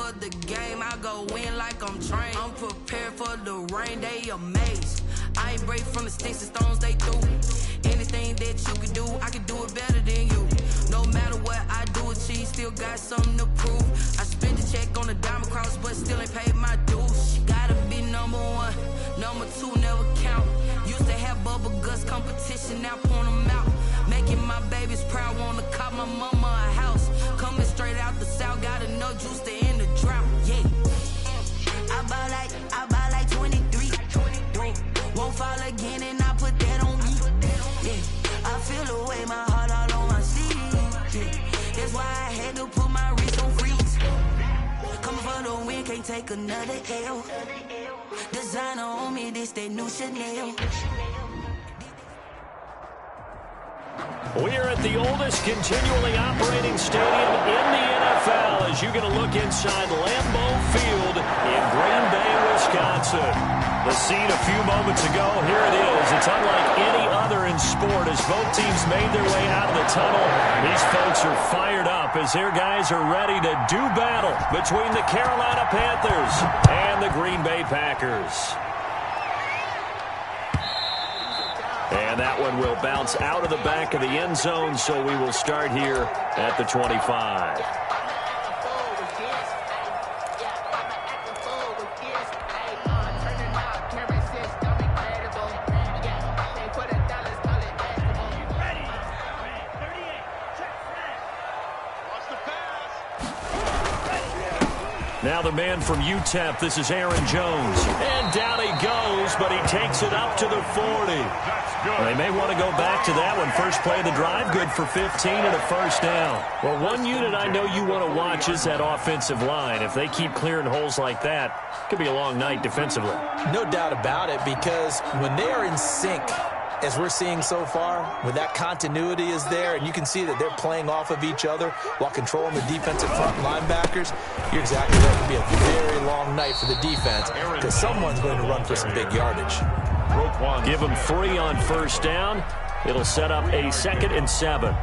for the game, I go in like I'm trained. I'm prepared for the rain, they amazed. I ain't break from the sticks and stones they threw. Anything that you can do, I can do it better than you. No matter what I do, achieve, still got something to prove. I spent the check on the diamond cross, but still ain't paid my dues. Gotta be number one, number two never count. Used to have bubble guts competition, now point them out. Making my babies proud, wanna cop my mama a house. Coming straight out the south, got enough juice to end the drought. Yeah, I buy like 23. Won't fall again, and I put that on me. Yeah, I feel the way, my heart all on my sleeve. Yeah, that's why I had to put my wrist on freeze. Coming for the win, can't take another L. Designer on me, this that new Chanel. We're at the oldest continually operating stadium in the NFL as you get a look inside Lambeau Field in Green Bay, Wisconsin. The scene a few moments ago, here it is. It's unlike any other in sport as both teams made their way out of the tunnel. These folks are fired up as their guys are ready to do battle between the Carolina Panthers and the Green Bay Packers. And that one will bounce out of the back of the end zone, so we will start here at the 25. Now the man from UTEP, this is Aaron Jones. And down he goes, but he takes it up to the 40. They may want to go back to that one. First play of the drive, good for 15 and a first down. Well, one unit I know you want to watch is that offensive line. If they keep clearing holes like that, it could be a long night defensively. No doubt about it, because when they are in sync, as we're seeing so far, when that continuity is there and you can see that they're playing off of each other while controlling the defensive front linebackers, you're exactly right. It'll be a very long night for the defense because someone's going to run for some big yardage. Give them 3 on first down. It'll set up a 2nd and 7.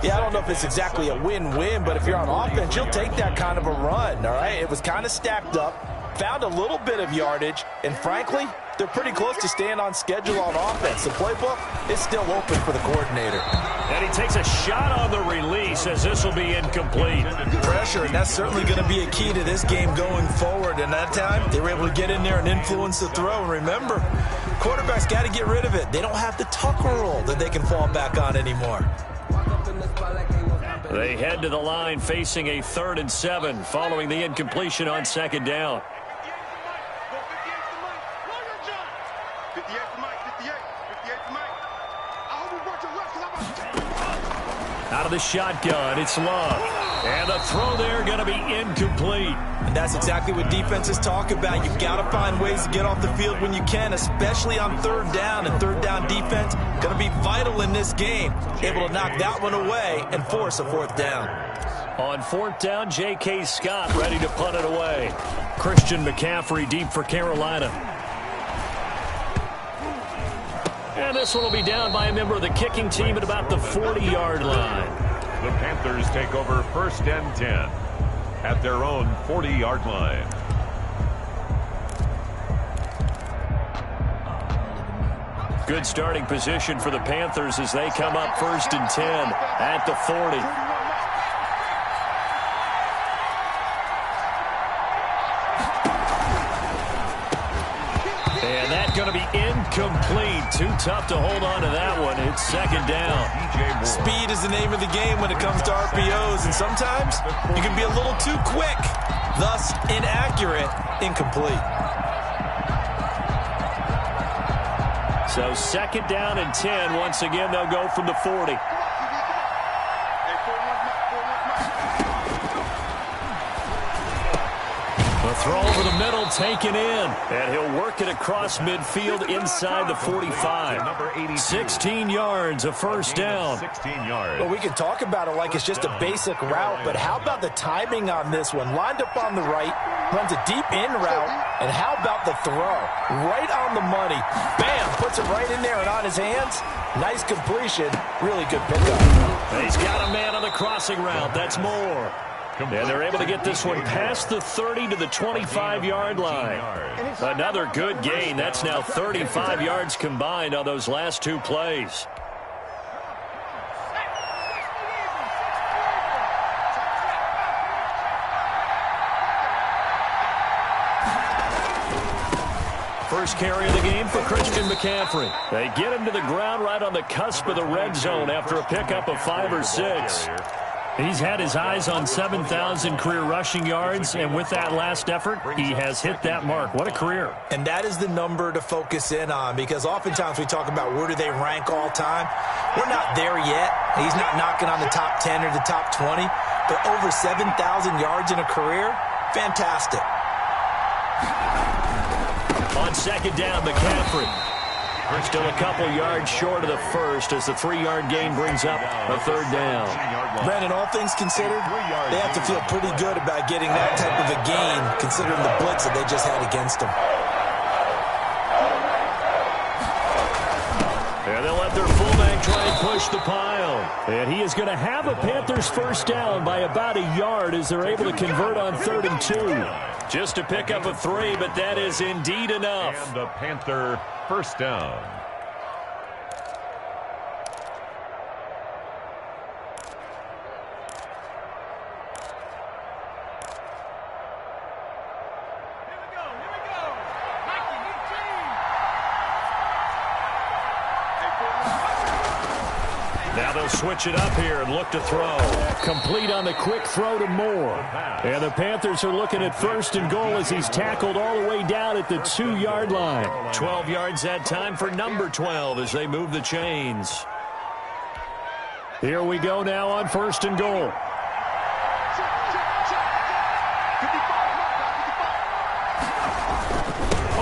Yeah, I don't know if it's exactly a win-win, but if you're on offense, you'll take that kind of a run, all right? It was kind of stacked up, found a little bit of yardage, and frankly, they're pretty close to staying on schedule on offense. The playbook is still open for the coordinator. And he takes a shot on the release as this will be incomplete. Pressure, and that's certainly going to be a key to this game going forward. And that time, they were able to get in there and influence the throw. And remember, quarterbacks got to get rid of it. They don't have the Tucker roll that they can fall back on anymore. They head to the line facing a 3rd and 7 following the incompletion on 2nd down. Out of the shotgun, it's Love. And the throw there going to be incomplete. And that's exactly what defenses talk about. You've got to find ways to get off the field when you can, especially on 3rd down. And 3rd down defense going to be vital in this game. Able to knock that one away and force a 4th down. On 4th down, J.K. Scott ready to punt it away. Christian McCaffrey deep for Carolina. And this one will be down by a member of the kicking team at about the 40-yard line. The Panthers take over 1st and 10 at their own 40-yard line. Good starting position for the Panthers as they come up 1st and 10 at the 40. And that's going to be incomplete. Too tough to hold on to that one. It's 2nd down. Speed is the name of the game when it comes to RPOs, and sometimes you can be a little too quick, thus inaccurate, incomplete. So 2nd down and 10. Once again, they'll go from the 40. The throw over the middle, taken in. And he'll work it across midfield inside the 45. 16 yards, a first down. 16 yards. Well, we can talk about it like it's just a basic route, but how about the timing on this one? Lined up on the right, runs a deep in route, and how about the throw? Right on the money. Bam! Puts it right in there and on his hands. Nice completion. Really good pickup. He's got a man on the crossing route. That's Moore. And they're able to get this one past the 30 to the 25-yard line. Another good gain. That's now 35 yards combined on those last two plays. First carry of the game for Christian McCaffrey. They get him to the ground right on the cusp of the red zone after a pickup of 5 or 6. He's had his eyes on 7,000 career rushing yards, and with that last effort, he has hit that mark. What a career. And that is the number to focus in on, because oftentimes we talk about where do they rank all time. We're not there yet. He's not knocking on the top 10 or the top 20, but over 7,000 yards in a career, fantastic. On second down, McCaffrey. Still a couple yards short of the first as the 3-yard gain brings up a third down. Brandon, all things considered, they have to feel pretty good about getting that type of a gain considering the blitz that they just had against them. And they'll let their fullback try and push the pile. And he is going to have a Panthers first down by about a yard as they're able to convert on 3rd and 2. Just to pick up a 3, but that is indeed enough. And the Panther first down. Now they'll switch it up here and look to throw. Complete on the quick throw to Moore. And the Panthers are looking at 1st and goal as he's tackled all the way down at the 2-yard line. 12 yards that time for number 12 as they move the chains. Here we go now on 1st and goal.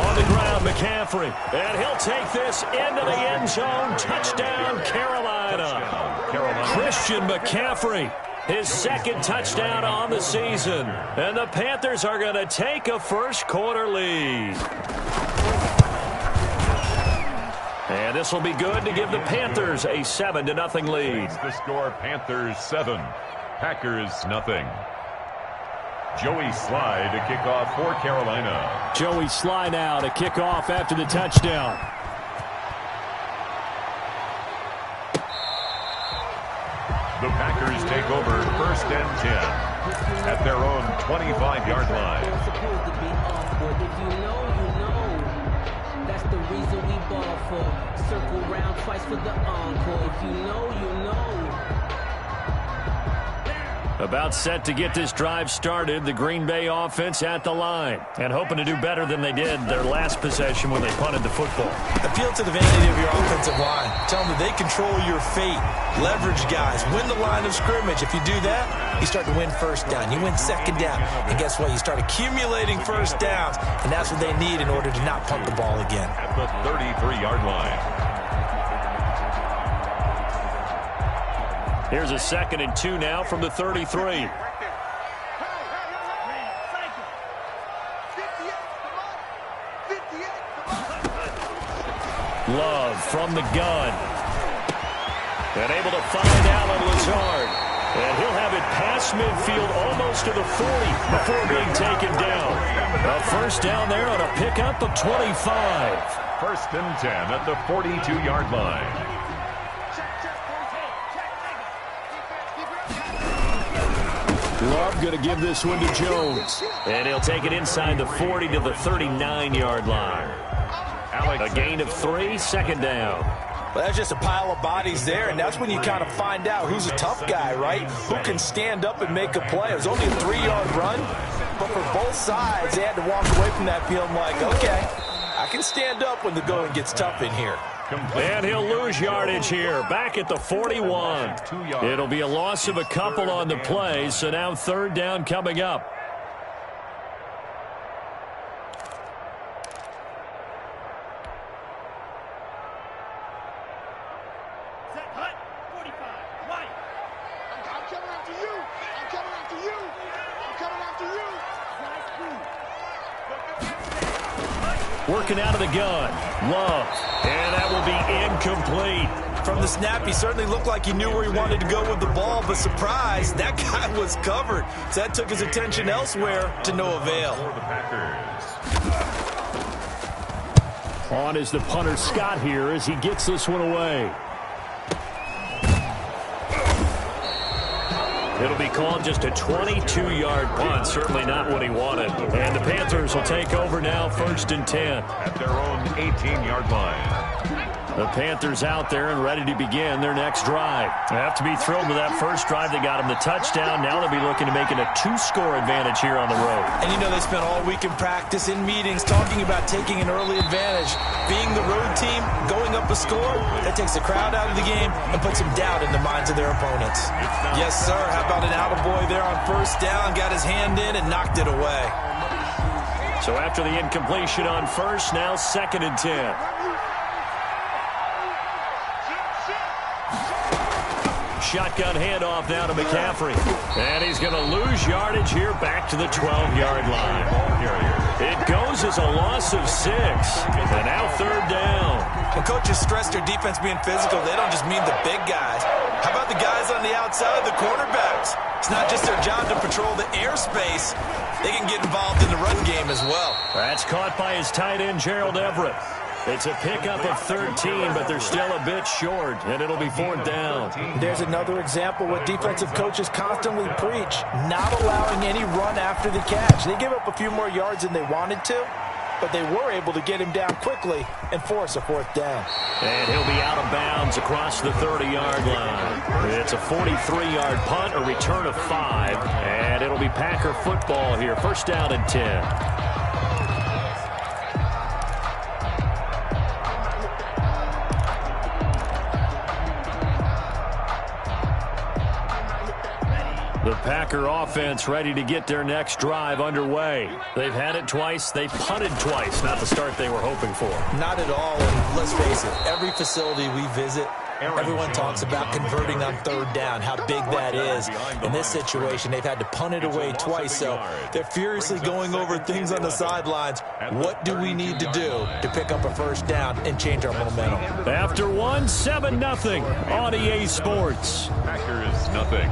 On the ground, McCaffrey. And he'll take this into the end zone. Touchdown, Carolina. Christian McCaffrey, his 2nd touchdown on the season. And the Panthers are going to take a first-quarter lead. And this will be good to give the Panthers a 7-0 lead. The score, Panthers 7, Packers nothing. Joey Sly to kick off for Carolina. Joey Sly now to kick off after the touchdown. The Packers take over 1st and 10 at their own 25-yard line. If you know, you know. That's the reason we ball for. Circle round twice for the encore. If you know, you know. About set to get this drive started, the Green Bay offense at the line and hoping to do better than they did their last possession when they punted the football. Appeal to the vanity of your offensive line. Tell them that they control your fate. Leverage guys. Win the line of scrimmage. If you do that, you start to win first down. You win second down. And guess what? You start accumulating first downs. And that's what they need in order to not punt the ball again. At the 33-yard line. Here's a 2nd and 2 now from the 33. Love from the gun. And able to find Alan Lazard. And he'll have it past midfield almost to the 40 before being taken down. A first down there on a pickup of 25. 1st and 10 at the 42-yard line. Love going to give this one to Jones. And he'll take it inside the 40 to the 39-yard line. A gain of 3, 2nd down. Well, that's just a pile of bodies there, and that's when you kind of find out who's a tough guy, right? Who can stand up and make a play. It was only a 3-yard run, but for both sides, they had to walk away from that field like, okay, I can stand up when the going gets tough in here. And he'll lose yardage here, back at the 41. It'll be a loss of a couple on the play, so now 3rd down coming up. Working out of the gun. Love. And that will be incomplete. From the snap, he certainly looked like he knew where he wanted to go with the ball, but surprise, that guy was covered. So that took his attention elsewhere to no avail. For the Packers. On is the punter Scott here as he gets this one away. It'll be called just a 22-yard punt. Certainly not what he wanted. And the Panthers will take over now, 1st and 10. At their own 18-yard line. The Panthers out there and ready to begin their next drive. They have to be thrilled with that first drive. They got them the touchdown. Now they'll be looking to make it a 2-score advantage here on the road. And you know they spent all week in practice, in meetings, talking about taking an early advantage. Being the road team, going up a score, that takes the crowd out of the game and puts some doubt in the minds of their opponents. Yes, sir. How about an attaboy there on 1st down? Got his hand in and knocked it away. So after the incompletion on 1st, now 2nd and 10. Shotgun handoff now to McCaffrey. And he's going to lose yardage here back to the 12-yard line. It goes as a loss of 6. And now 3rd down. When coaches stress their defense being physical, they don't just mean the big guys. How about the guys on the outside, the cornerbacks? It's not just their job to patrol the airspace. They can get involved in the run game as well. That's caught by his tight end, Gerald Everett. It's a pickup of 13, but they're still a bit short, and it'll be 4th down. There's another example what defensive coaches constantly preach, not allowing any run after the catch. They give up a few more yards than they wanted to, but they were able to get him down quickly and force a 4th down. And he'll be out of bounds across the 30-yard line. It's a 43-yard punt, a return of 5, and it'll be Packer football here. 1st down and 10. The Packer offense ready to get their next drive underway. They've had it twice. They punted twice. Not the start they were hoping for. Not at all. And let's face it, every facility we visit, everyone talks about converting on 3rd down, how big that is. In this situation, they've had to punt it away twice, so they're furiously going over things on the sidelines. What do we need to do to pick up a 1st down and change our momentum? After 1, 7-0 on EA Sports. Packers nothing.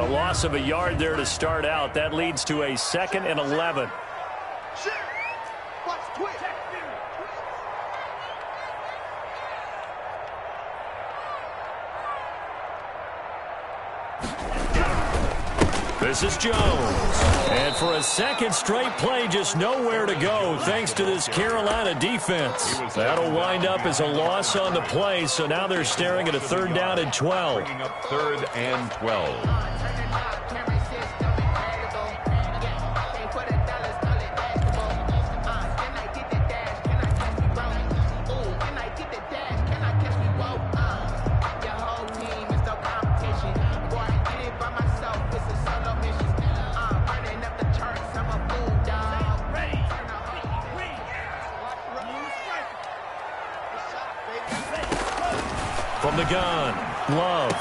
Loss of a yard there to start out. That leads to a 2nd and 11. This is Jones. And for a 2nd straight play, just nowhere to go thanks to this Carolina defense. That'll wind up as a loss on the play, so now they're staring at a 3rd down and 12. Bringing up 3rd and 12. From the gun, Love.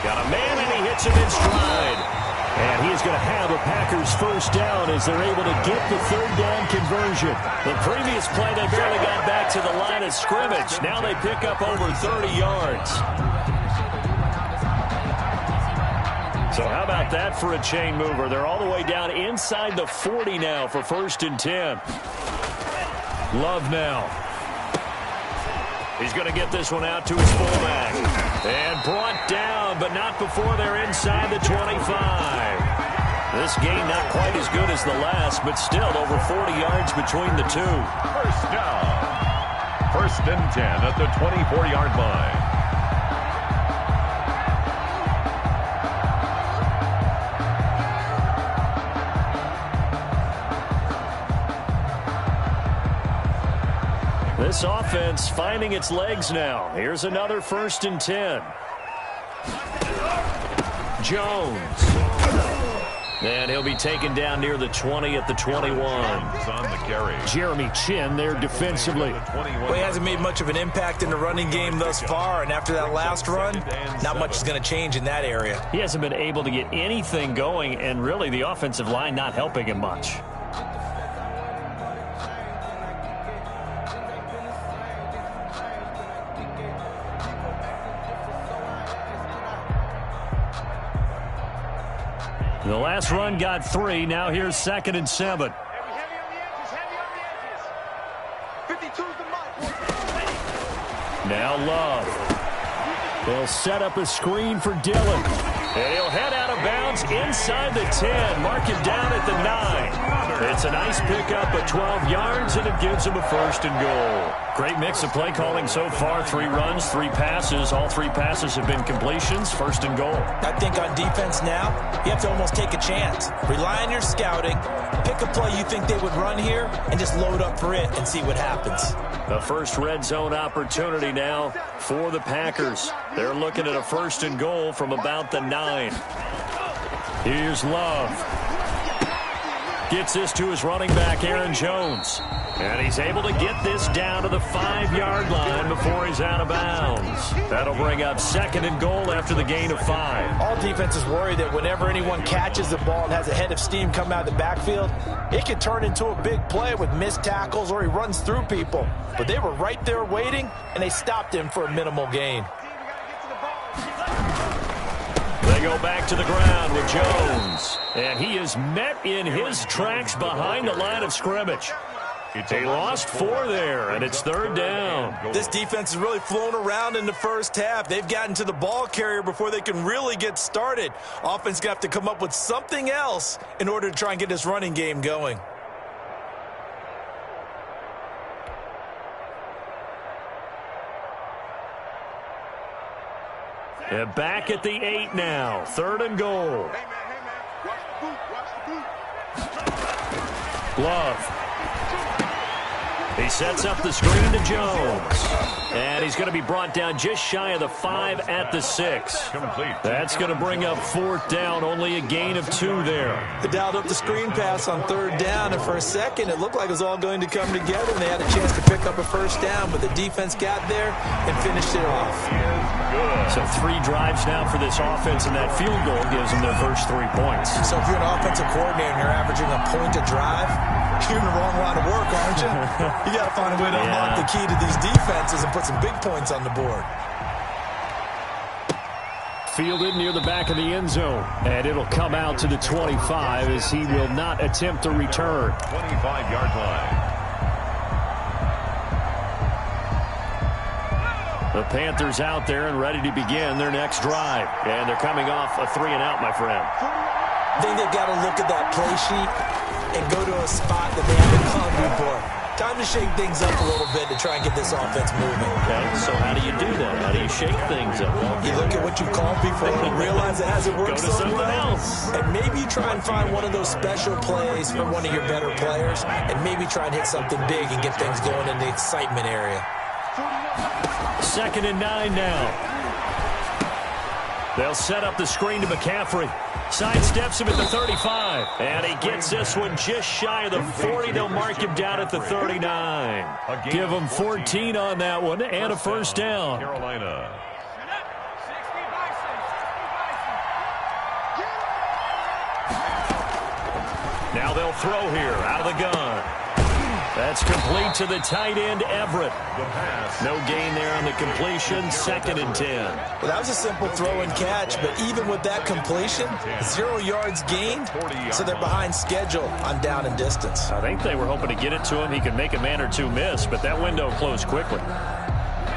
Got a man, and he hits him in stride. And he is going to have a Packers 1st down as they're able to get the 3rd down conversion. The previous play, they barely got back to the line of scrimmage. Now they pick up over 30 yards. So how about that for a chain mover? They're all the way down inside the 40 now for 1st and 10. Love now. He's going to get this one out to his fullback. And brought down, but not before they're inside the 25. This gain not quite as good as the last, but still over 40 yards between the two. 1st down. 1st and 10 at the 24-yard line. This offense finding its legs now. Here's another 1st and 10. Jones. And he'll be taken down near the 20 at the 21. On the carry. Jeremy Chin there defensively. Well, he hasn't made much of an impact in the running game thus far, and after that last run, not much is going to change in that area. He hasn't been able to get anything going, and really the offensive line not helping him much. The last run got 3. Now here's 2nd and 7. Now Love. They'll set up a screen for Dillon. And he'll head out of bounds inside the 10. Mark him down at the 9. It's a nice pickup of 12 yards, and it gives him a 1st and goal. Great mix of play calling so far. 3 runs, 3 passes. All 3 passes have been completions. 1st and goal. I think on defense now, you have to almost take a chance. Rely on your scouting. Pick a play you think they would run here, and just load up for it and see what happens. The first red zone opportunity now for the Packers. They're looking at a 1st and goal from about the 9. Here's Love. Gets this to his running back, Aaron Jones. And he's able to get this down to the 5-yard line before he's out of bounds. That'll bring up 2nd and goal after the gain of 5. All defenses worry that whenever anyone catches the ball and has a head of steam come out of the backfield, it can turn into a big play with missed tackles or he runs through people. But they were right there waiting, and they stopped him for a minimal gain. They go back to the ground with Jones. And he is met in his tracks behind the line of scrimmage. They lost 4 there, and it's 3rd down. This defense has really flown around in the first half. They've gotten to the ball carrier before they can really get started. Offense going to have to come up with something else in order to try and get this running game going. They're back at the 8 now. 3rd and goal. Love. He sets up the screen to Jones. And he's going to be brought down just shy of the 5 at the 6. Complete. That's going to bring up 4th down. Only a gain of 2 there. They dialed up the screen pass on 3rd down, and for a second it looked like it was all going to come together, and they had a chance to pick up a 1st down, but the defense got there and finished it off. So 3 drives now for this offense, and that field goal gives them their first 3 points. So if you're an offensive coordinator and you're averaging a point a drive, you're in the wrong line of work, aren't you? You got to find a way to unlock the key to these defenses and put some big points on the board. Fielded near the back of the end zone, and it'll come out to the 25 as he will not attempt to return. 25-yard line. The Panthers out there and ready to begin their next drive. And they're coming off a 3-and-out, my friend. I think they've got to look at that play sheet and go to a spot that they haven't gone before. Time to shake things up a little bit to try and get this offense moving. Okay, so how do you do that? How do you shake things up? You look at what you called before and realize it hasn't worked so well. And maybe you try and find one of those special plays for one of your better players, and maybe try and hit something big and get things going in the excitement area. 2nd and 9 now. They'll set up the screen to McCaffrey. Sidesteps him at the 35. And he gets this one just shy of the 40. They'll mark him down at the 39. Give him 14 on that one and a 1st down. Carolina. Now they'll throw here out of the gun. That's complete to the tight end, Everett. No gain there on the completion. 2nd and 10. Well, that was a simple throw and catch, but even with that completion, 0 yards gained, so they're behind schedule on down and distance. I think they were hoping to get it to him. He could make a man or 2 miss, but that window closed quickly.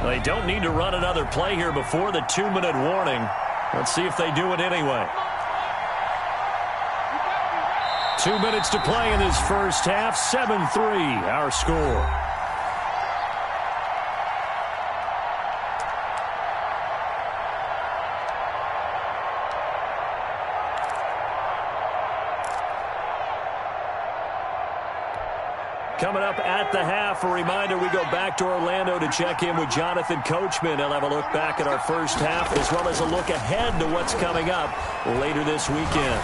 They don't need to run another play here before the 2-minute warning. Let's see if they do it anyway. 2 minutes to play in this first half. 7-3, our score. Coming up at the half, a reminder, we go back to Orlando to check in with Jonathan Coachman. He'll have a look back at our first half as well as a look ahead to what's coming up later this weekend.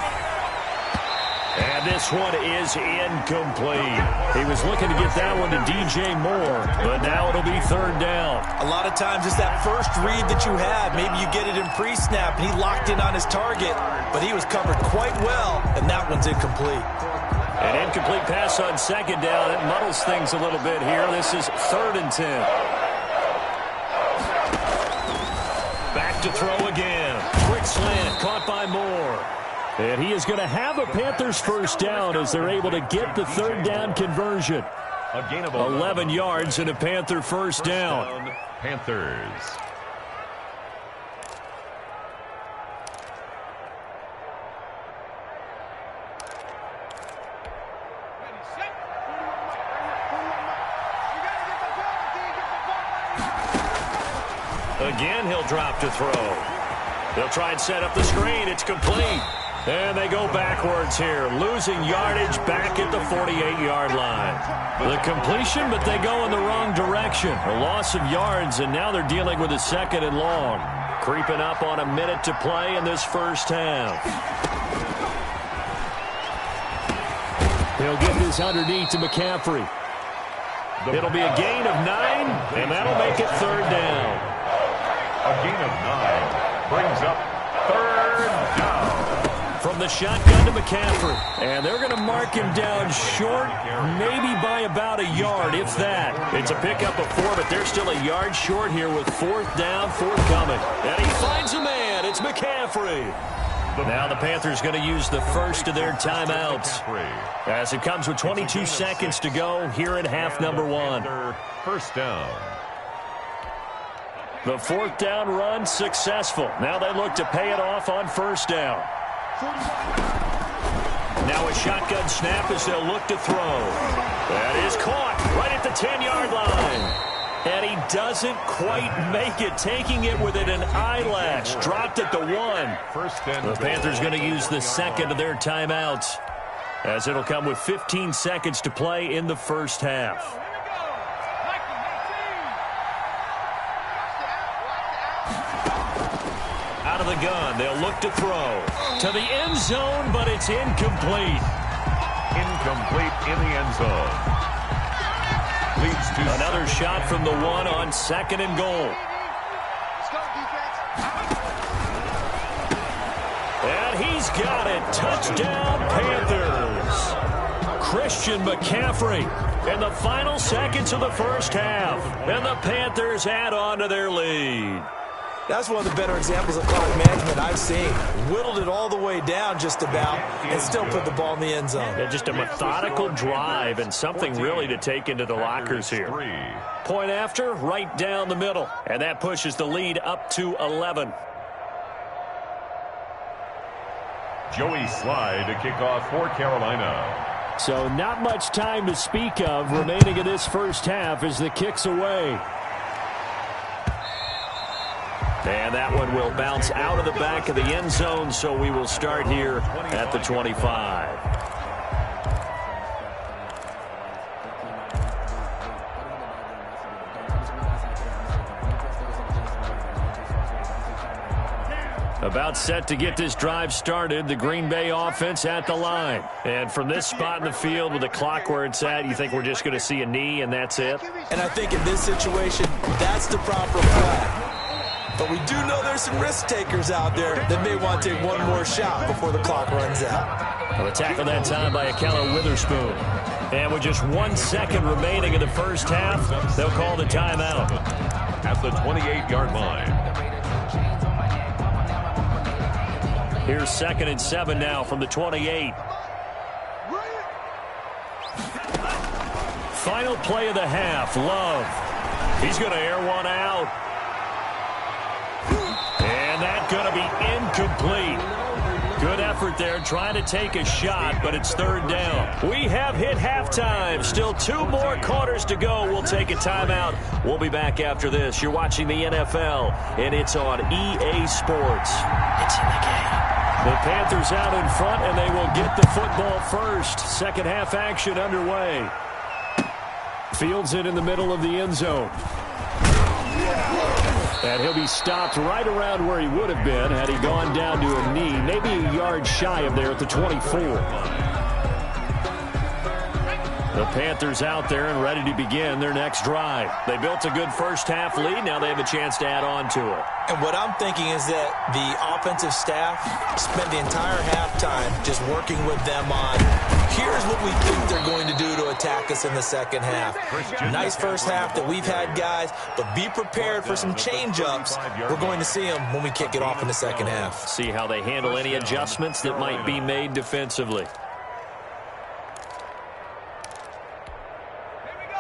And this one is incomplete. He was looking to get that one to DJ Moore, but now it'll be third down. A lot of times it's that first read that you have. Maybe you get it in pre-snap, and he locked in on his target, but he was covered quite well, and that one's incomplete. An incomplete pass on second down. It muddles things a little bit here. This is 3rd and 10. Back to throw again. Quick slant, caught by Moore. And he is going to have a Panthers first down as they're able to get the third down conversion. A gain of 11 yards and a Panther first down. Panthers. Again, he'll drop to throw. They'll try and set up the screen. It's complete. And they go backwards here, losing yardage back at the 48-yard line. The completion, but they go in the wrong direction. A loss of yards, and now they're dealing with a 2nd and long. Creeping up on a minute to play in this first half. He'll get this underneath to McCaffrey. It'll be a gain of 9, and that'll make it third down. A gain of 9 brings up third down. From the shotgun to McCaffrey. And they're going to mark him down short, maybe by about a yard, if that. It's a pickup of 4, but they're still a yard short here with 4th down, forthcoming. And he finds a man. It's McCaffrey. Now the Panthers going to use the first of their timeouts as it comes with 22 seconds to go here at half number 1. First down. The 4th down run successful. Now they look to pay it off on first down. Now a shotgun snap as they'll look to throw. That is caught right at the 10-yard line. And he doesn't quite make it, taking it within an eyelash. Dropped at the 1. The Panthers going to use the second of their timeouts, as it'll come with 15 seconds to play in the first half. Out of the gun, they'll look to throw. To the end zone, but it's incomplete. Incomplete in the end zone. Leads to another shot from the 1 on 2nd and goal. And he's got it. Touchdown, Panthers. Christian McCaffrey in the final seconds of the first half. And the Panthers add on to their lead. That's one of the better examples of clock management I've seen. Whittled it all the way down just about and still put the ball in the end zone. Yeah, just a methodical drive and something really to take into the lockers here. Point after, right down the middle. And that pushes the lead up to 11. Joey Slye to kick off for Carolina. So not much time to speak of remaining in this first half as the kick's away. And that one will bounce out of the back of the end zone, so we will start here at the 25. About set to get this drive started, the Green Bay offense at the line. And from this spot in the field with the clock where it's at, you think we're just going to see a knee and that's it? And I think in this situation, that's the proper play. But we do know there's some risk takers out there that may want to take one more shot before the clock runs out. Well, a tackle that time by Akello Witherspoon. And with just 1 second remaining in the first half, they'll call the timeout. At the 28-yard line. Here's 2nd and 7 now from the 28. Final play of the half, Love. He's going to air one out. And that's going to be incomplete. Good effort there trying to take a shot, but it's third down. We have hit halftime. Still 2 more quarters to go. We'll take a timeout. We'll be back after this. You're watching the NFL, and it's on EA Sports. It's in the game. The Panthers out in front, and they will get the football first. Second half action underway. Fields it in the middle of the end zone. And he'll be stopped right around where he would have been had he gone down to a knee, maybe a yard shy of there at the 24. The Panthers out there and ready to begin their next drive. They built a good first-half lead. Now they have a chance to add on to it. And what I'm thinking is that the offensive staff spent the entire halftime just working with them on, here's what we think they're going to do to attack us in the second half. Nice first half that we've had, guys, but be prepared for some change-ups. We're going to see them when we kick it off in the second half. See how they handle any adjustments that might be made defensively.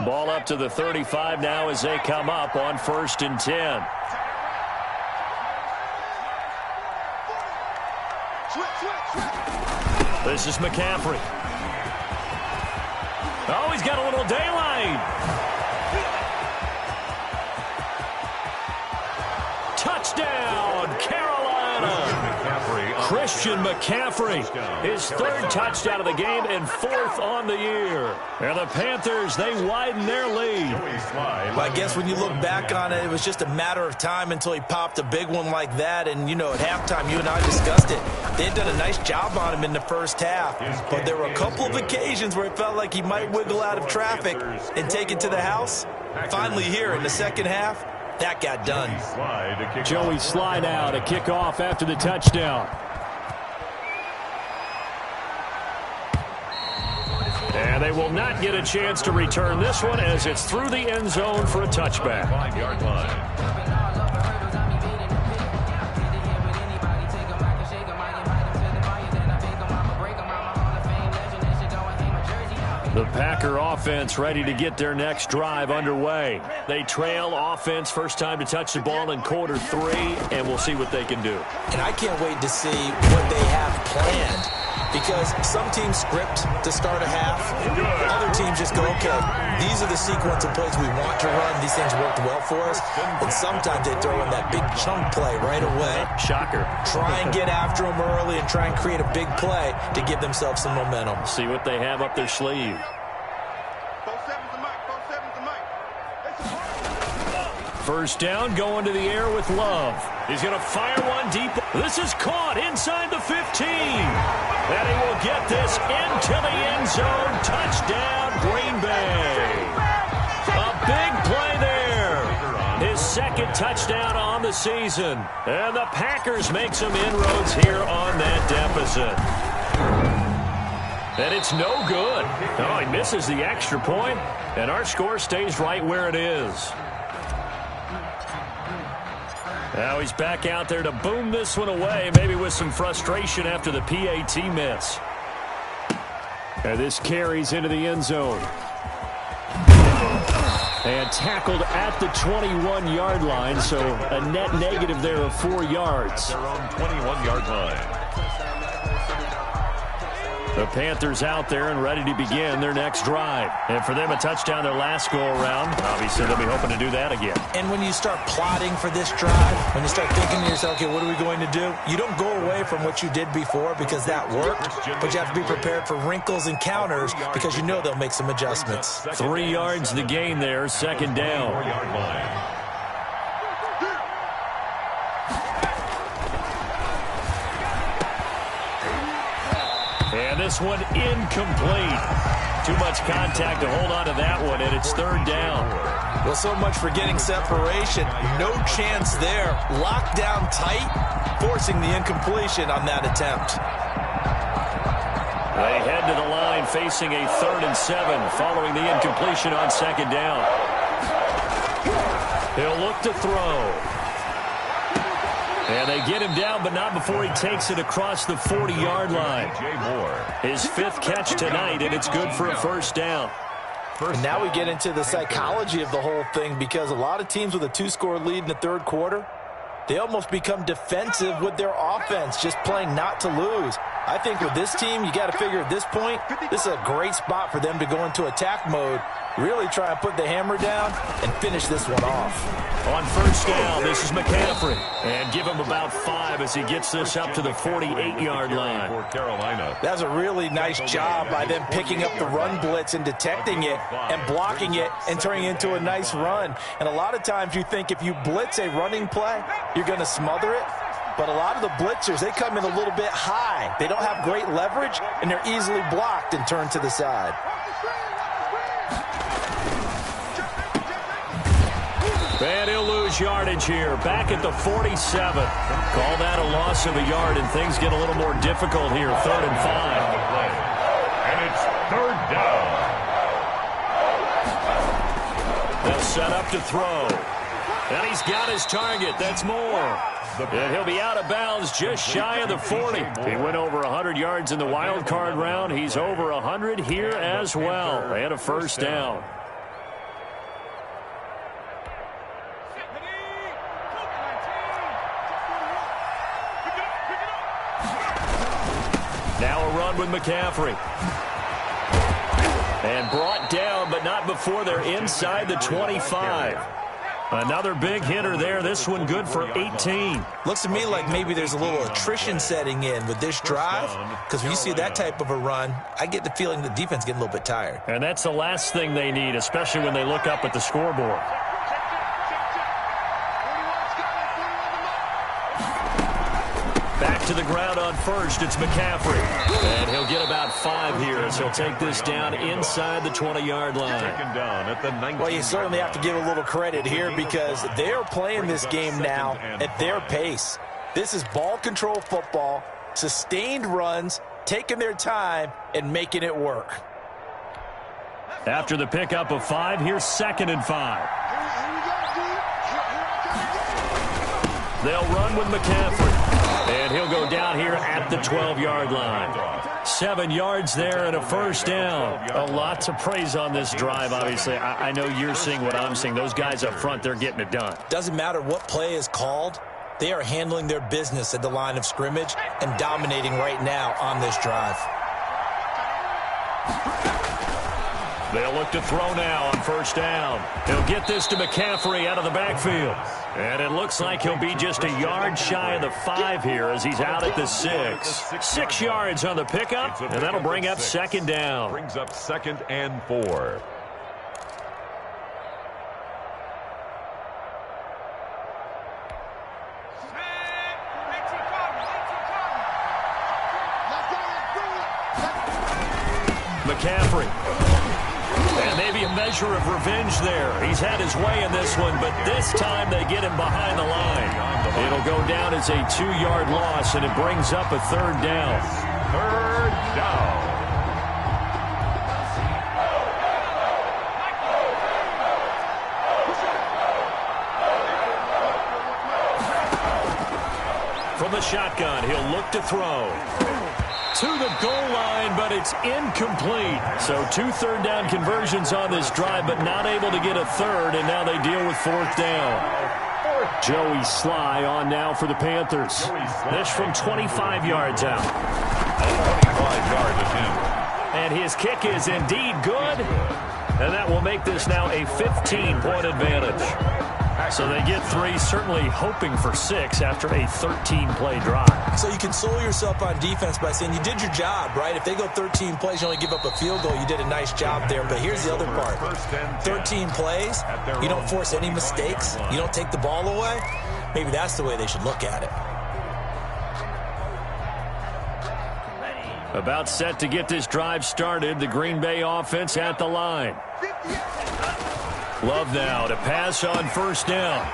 Ball up to the 35 now as they come up on 1st and 10. This is McCaffrey. Oh, he's got a little daylight. Touchdown, Carolina. Christian McCaffrey, his 3rd touchdown of the game and 4th on the year. And the Panthers, they widen their lead. Well, I guess when you look back on it, it was just a matter of time until he popped a big one like that. And, you know, at halftime, you and I discussed it. They had done a nice job on him in the first half. But there were a couple of occasions where it felt like he might wiggle out of traffic and take it to the house. Finally here in the second half, that got done. Joey Sly now to kick off after the touchdown. And they will not get a chance to return this one as it's through the end zone for a touchback. 5-yard line. The Packer offense ready to get their next drive underway. They trail offense first time to touch the ball in quarter 3, and we'll see what they can do. And I can't wait to see what they have planned, because some teams script to start a half. Other teams just go, okay, these are the sequence of plays we want to run. These things worked well for us. And sometimes they throw in that big chunk play right away. Shocker. Try and get after them early and try and create a big play to give themselves some momentum. See what they have up their sleeve. First down, going to the air with Love. He's going to fire one deep. This is caught inside the 15. And he will get this into the end zone. Touchdown, Green Bay. A big play there. His 2nd touchdown on the season. And the Packers make some inroads here on that deficit. And it's no good. Oh, he misses the extra point, and our score stays right where it is. Now he's back out there to boom this one away, maybe with some frustration after the PAT miss. And this carries into the end zone. And tackled at the 21-yard line, so a net negative there of 4 yards. Their own 21-yard line. The Panthers out there and ready to begin their next drive. And for them, a touchdown their last go-around. Obviously, they'll be hoping to do that again. And when you start plotting for this drive, when you start thinking to yourself, okay, what are we going to do? You don't go away from what you did before because that worked, but you have to be prepared for wrinkles and counters because you know they'll make some adjustments. 3 yards the gain there, 2nd down. 4-yard line. And this one incomplete. Too much contact to hold on to that one, and it's 3rd down. Well, so much for getting separation. No chance there. Locked down tight, forcing the incompletion on that attempt. They head to the line facing a 3rd and 7 following the incompletion on 2nd down. He'll look to throw. And they get him down, but not before he takes it across the 40-yard line. His 5th catch tonight, and it's good for a 1st down. And now we get into the psychology of the whole thing, because a lot of teams with a 2-score lead in the 3rd quarter, they almost become defensive with their offense, just playing not to lose. I think with this team, you got to figure at this point, this is a great spot for them to go into attack mode, really try and put the hammer down and finish this one off. On 1st down, this is McCaffrey. And give him about 5 as he gets this up to the 48-yard line. For Carolina. That's a really nice job by them picking up the run blitz and detecting it and blocking it and turning it into a nice run. And a lot of times you think if you blitz a running play, you're going to smother it. But a lot of the blitzers, they come in a little bit high. They don't have great leverage, and they're easily blocked and turned to the side. And he'll lose yardage here. Back at the 47. Call that a loss of a yard, and things get a little more difficult here. 3rd and 5. And it's 3rd down. They'll set up to throw. And he's got his target. That's more. And he'll be out of bounds just shy of the 40. He went over 100 yards in the wild card round. He's over 100 here as well. And a 1st down. Now a run with McCaffrey. And brought down, but not before they're inside the 25. Another big hitter there. This one good for 18. Looks to me like maybe there's a little attrition setting in with this drive, because when you see that type of a run, I get the feeling the defense getting a little bit tired. And that's the last thing they need, especially when they look up at the scoreboard. Back to the ground on 1st. It's McCaffrey. And he'll get about 5 here as he'll take this down inside the 20-yard line. 2nd down at the 19. Well, you certainly have to give a little credit here because they're playing this game now at their pace. This is ball control football, sustained runs, taking their time, and making it work. After the pickup of 5, here's 2nd and 5. They'll run with McCaffrey. And he'll go down here at the 12-yard line. 7 yards there and a 1st down. A lot to praise on this drive, obviously. I know you're seeing what I'm seeing. Those guys up front, they're getting it done. Doesn't matter what play is called. They are handling their business at the line of scrimmage and dominating right now on this drive. They'll look to throw now on 1st down. He'll get this to McCaffrey out of the backfield. And it looks like he'll be just a yard shy of the 5 here as he's out at the 6. 6 yards on the pickup, and that'll bring up 2nd down. Brings up 2nd and 4. McCaffrey. And maybe a measure of revenge there. He's had his way in this one, but this time they get him behind the line. It'll go down as a 2-yard loss, and it brings up a 3rd down. 3rd down. From the shotgun, he'll look to throw. To the goal line, but it's incomplete. So 2 third-down conversions on this drive, but not able to get a 3rd, and now they deal with 4th down. Joey Sly on now for the Panthers. This from 25 yards out. 25-yard attempt. And his kick is indeed good, and that will make this now a 15-point advantage. So they get 3, certainly hoping for 6 after a 13-play drive. So you console yourself on defense by saying you did your job, right? If they go 13 plays, you only give up a field goal, you did a nice job there. But here's the other part. 13 plays, you don't force any mistakes, you don't take the ball away. Maybe that's the way they should look at it. About set to get this drive started, the Green Bay offense at the line. Love now to pass on 1st down.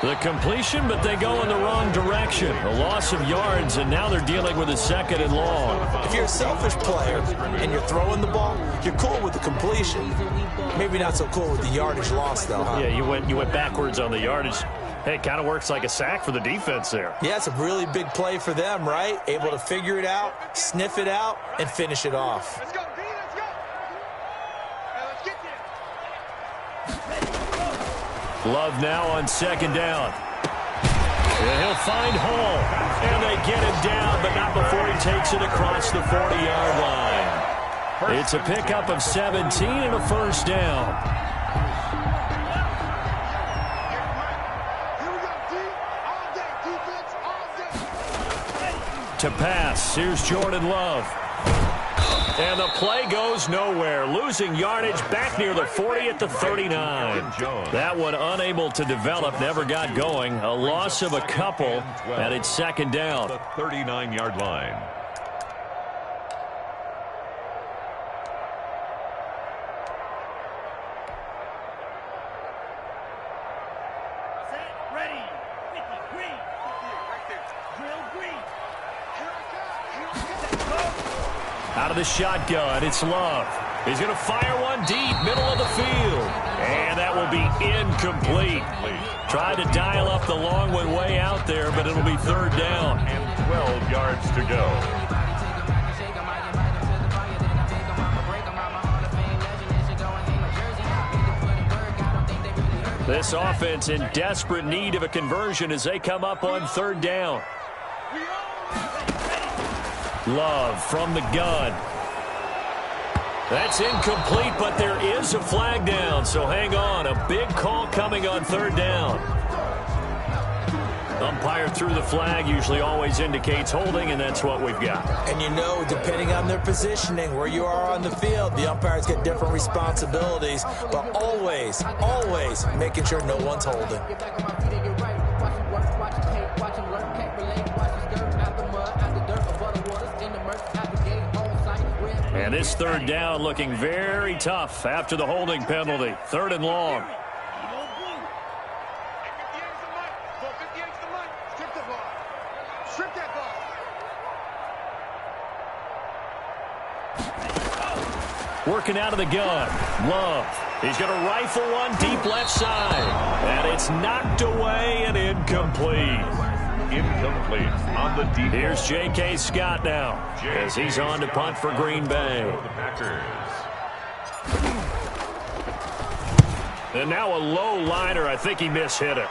The completion, but they go in the wrong direction. A loss of yards, and now they're dealing with a 2nd and long. If you're a selfish player and you're throwing the ball, you're cool with the completion. Maybe not so cool with the yardage loss, though, huh? Yeah, you went backwards on the yardage. Hey, it kind of works like a sack for the defense there. Yeah, it's a really big play for them, right? Able to figure it out, sniff it out, and finish it off. Let's go, D, let's go. Let's get there. Love now on 2nd down. And he'll find Hall. And they get him down, but not before he takes it across the 40-yard line. It's a pickup of 17 and a 1st down. To pass, here's Jordan Love. And the play goes nowhere. Losing yardage back near the 40 at the 39. That one unable to develop, never got going. A loss of a couple, and it's 2nd down. The 39-yard line. Out of the shotgun, it's Love. He's going to fire one deep, middle of the field. And that will be incomplete. Tried to dial up the long one way out there, but it'll be third down. And 12 yards to go. This offense in desperate need of a conversion as they come up on third down. Love from the gun. That's incomplete, but there is a flag down, so hang on. A big call coming on third down. Umpire threw the flag, usually always indicates holding, and that's what we've got. And you know, depending on their positioning, where you are on the field, the umpires get different responsibilities, but always, always making sure no one's holding. And this third down looking very tough after the holding penalty. Third and long. Working out of the gun. Love. He's going to rifle one deep left side. And it's knocked away and incomplete. Incomplete on the deep. Here's J.K. Scott now as he's on to punt for Green Bay. The Packers. And now a low liner. I think he mishit it.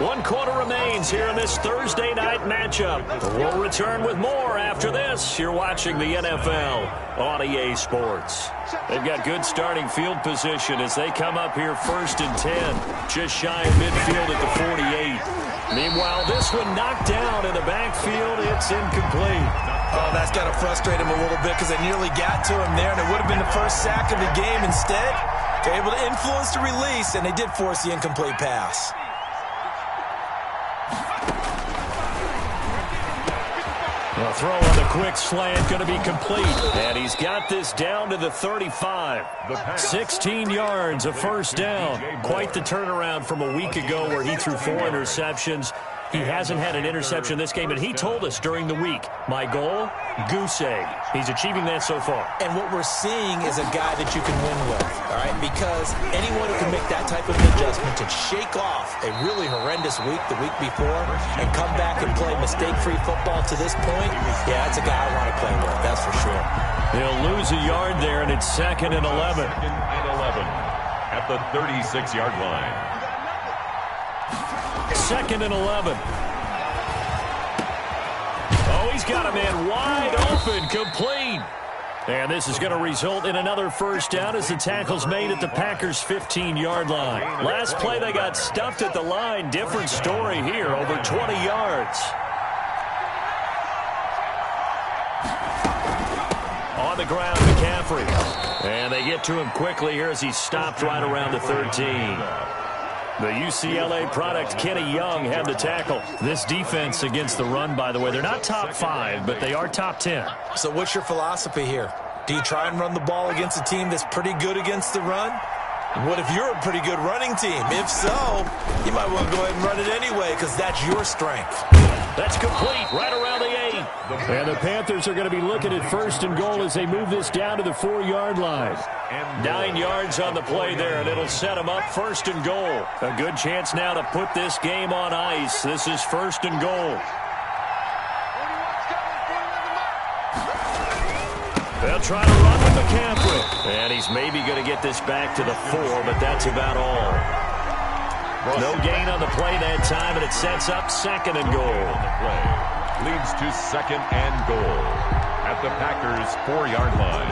One quarter remains here in this Thursday night matchup. We'll return with more after this. You're watching the NFL on EA Sports. They've got good starting field position as they come up here 1st and 10, just shy of midfield at the 48. Meanwhile, this one knocked down in the backfield. It's incomplete. Oh, that's got to frustrate him a little bit because they nearly got to him there, and it would have been the first sack of the game. Instead, they're able to influence the release, and they did force the incomplete pass. The throw on the quick slant going to be complete. And he's got this down to the 35. 16 yards, a first down. Quite the turnaround from a week ago where he threw 4 interceptions. He hasn't had an interception this game, and he told us during the week, my goal, goose egg. He's achieving that so far. And what we're seeing is a guy that you can win with, all right? Because anyone who can make that type of adjustment to shake off a really horrendous week the week before and come back and play mistake-free football to this point, yeah, that's a guy I want to play with, that's for sure. They'll lose a yard there, and it's 2nd and 11. 2nd and 11 at the 36-yard line. 2nd and 11. Oh, he's got a man wide open, complete. And this is going to result in another first down as the tackle's made at the Packers' 15-yard line. Last play, they got stuffed at the line. Different story here, over 20 yards. On the ground, McCaffrey. And they get to him quickly here as he's stopped right around the 13. The UCLA product, Kenny Young, had the tackle. This defense against the run, by the way, they're not top 5, but they are top 10. So what's your philosophy here? Do you try and run the ball against a team that's pretty good against the run? What if you're a pretty good running team? If so, you might want to go ahead and run it anyway because that's your strength. That's complete, right around the 8. And the Panthers are going to be looking at 1st and goal as they move this down to the 4-yard line. 9 yards on the play there, and it'll set them up 1st and goal. A good chance now to put this game on ice. This is 1st and goal. They'll try to run with McCaffrey. And he's maybe going to get this back to the 4, but that's about all. No gain on the play that time, and it sets up 2nd and goal. Leads to 2nd and goal at the Packers' 4-yard line.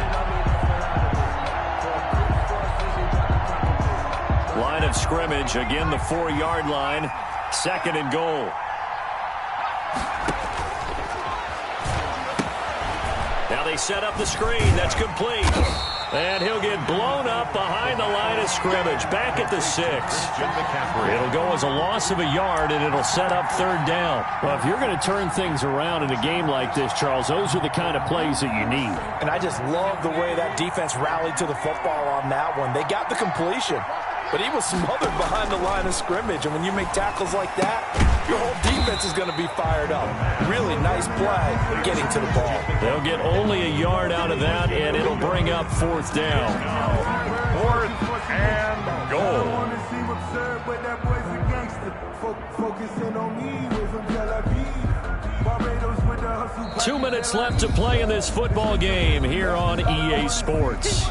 Line of scrimmage, again the 4-yard line, 2nd and goal. Now they set up the screen. That's complete. And he'll get blown up behind the line of scrimmage. Back at the 6. It'll go as a loss of a yard, and it'll set up 3rd down. Well, if you're going to turn things around in a game like this, Charles, those are the kind of plays that you need. And I just love the way that defense rallied to the football on that one. They got the completion. but he was smothered behind the line of scrimmage. And when you make tackles like that, your whole defense is going to be fired up. Really nice play getting to the ball. They'll get only a yard out of that, and it'll bring up 4th down. 4th and goal. 2 minutes left to play in this football game here on EA Sports.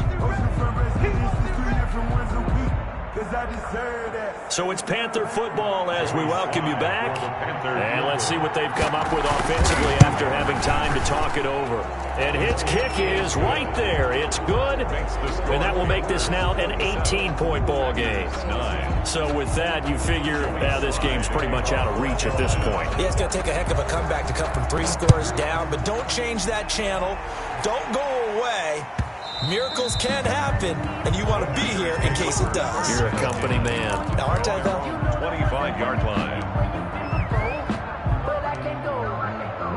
So it's Panther football as we welcome you back. And let's see what they've come up with offensively after having time to talk it over. And his kick is right there. It's good. And that will make this now an 18-point ball game. So with that, you figure this game's pretty much out of reach at this point. Yeah, it's going to take a heck of a comeback to come from 3 scores down. But don't change that channel. Don't go away. Miracles can happen, and you want to be here in case it does. You're a company man. Now, aren't I, though? 25-yard line. But I can't go.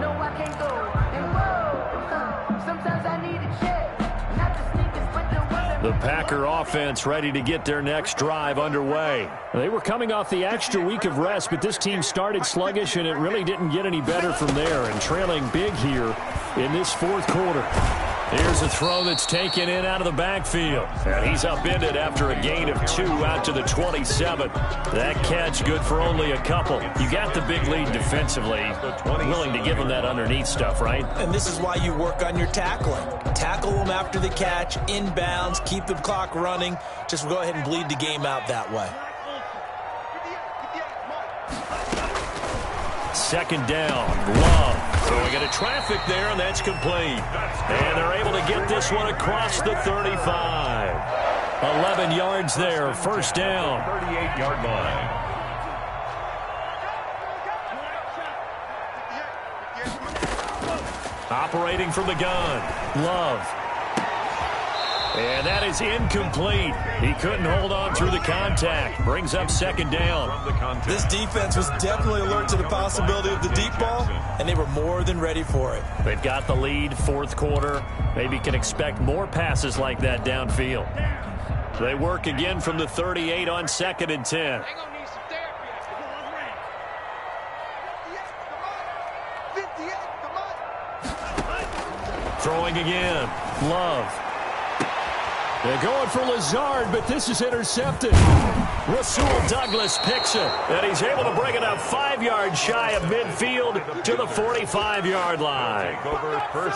No, I can't go. And whoa, sometimes I need a check. Not the sneakers, but the one. The Packer offense ready to get their next drive underway. They were coming off the extra week of rest, but this team started sluggish, and it really didn't get any better from there, and trailing big here in this 4th quarter. Here's a throw that's taken in out of the backfield. And he's upended after a gain of 2 out to the 27. That catch good for only a couple. You got the big lead defensively. Willing to give them that underneath stuff, right? And this is why you work on your tackling. Tackle them after the catch, inbounds, keep the clock running. Just go ahead and bleed the game out that way. 2nd down. Love. Throwing into traffic there, and that's complete. And they're able to get this one across the 35. 11 yards there. 1st down. 38-yard line. Operating from the gun. Love. And that is incomplete. He couldn't hold on through the contact. Brings up 2nd down. This defense was definitely alert to the possibility of the deep ball, and they were more than ready for it. They've got the lead, 4th quarter. Maybe can expect more passes like that downfield. They work again from the 38 on 2nd and 10. Throwing again. Love. They're going for Lazard, but this is intercepted. Rasul Douglas picks it, and he's able to bring it up 5 yards shy of midfield to the 45-yard line.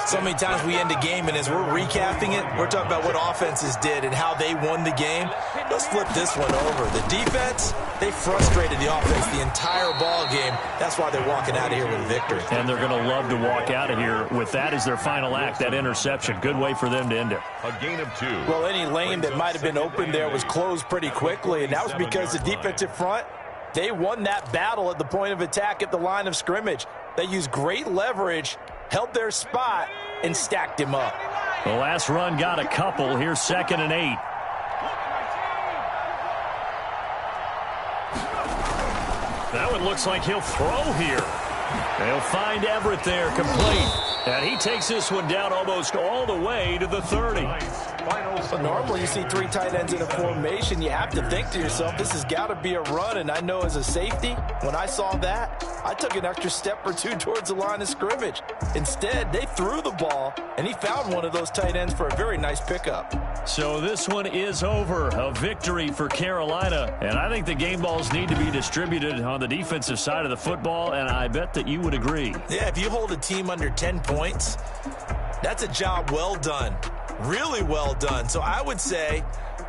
So many times we end a game, and as we're recapping it, we're talking about what offenses did and how they won the game. Let's flip this one over. The defense, they frustrated the offense the entire ball game. That's why they're walking out of here with a victory. And they're going to love to walk out of here with that as their final act, that interception. Good way for them to end it. A gain of 2. Well, any lane that might have been open there was closed pretty quickly, and that was because the defensive front, they won that battle at the point of attack at the line of scrimmage. They used great leverage, held their spot, and stacked him up. The last run got a couple. Here's 2nd and 8. That one looks like he'll throw here. They'll find Everett there, complete. And he takes this one down almost all the way to the 30. So normally you see 3 tight ends in a formation. You have to think to yourself, this has got to be a run. And I know as a safety, when I saw that, I took an extra step or 2 towards the line of scrimmage. Instead, they threw the ball, and he found one of those tight ends for a very nice pickup. So this one is over. A victory for Carolina. And I think the game balls need to be distributed on the defensive side of the football, and I bet that you would agree. Yeah, if you hold a team under 10 points, that's a job well done. Really well done. So I would say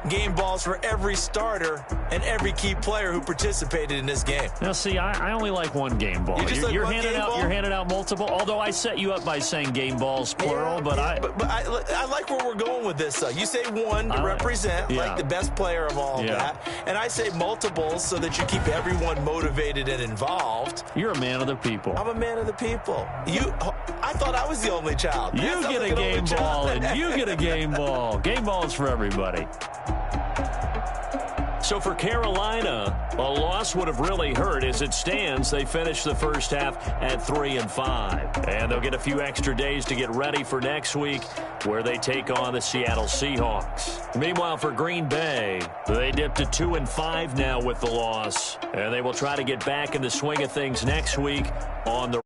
game balls for every starter and every key player who participated in this game. Now, see, I only like one game ball. You're handing out multiple, although I set you up by saying game balls, plural. But I like where we're going with this. You say one to represent, like the best player of all that. And I say multiples so that you keep everyone motivated and involved. You're a man of the people. I'm a man of the people. I thought I was the only child. You get a game ball, and you get a game ball. Game balls for everybody. So for Carolina, a loss would have really hurt. As it stands, they finished the first half at 3-5. And they'll get a few extra days to get ready for next week, where they take on the Seattle Seahawks. Meanwhile, for Green Bay, they dipped to 2-5 now with the loss. And they will try to get back in the swing of things next week on the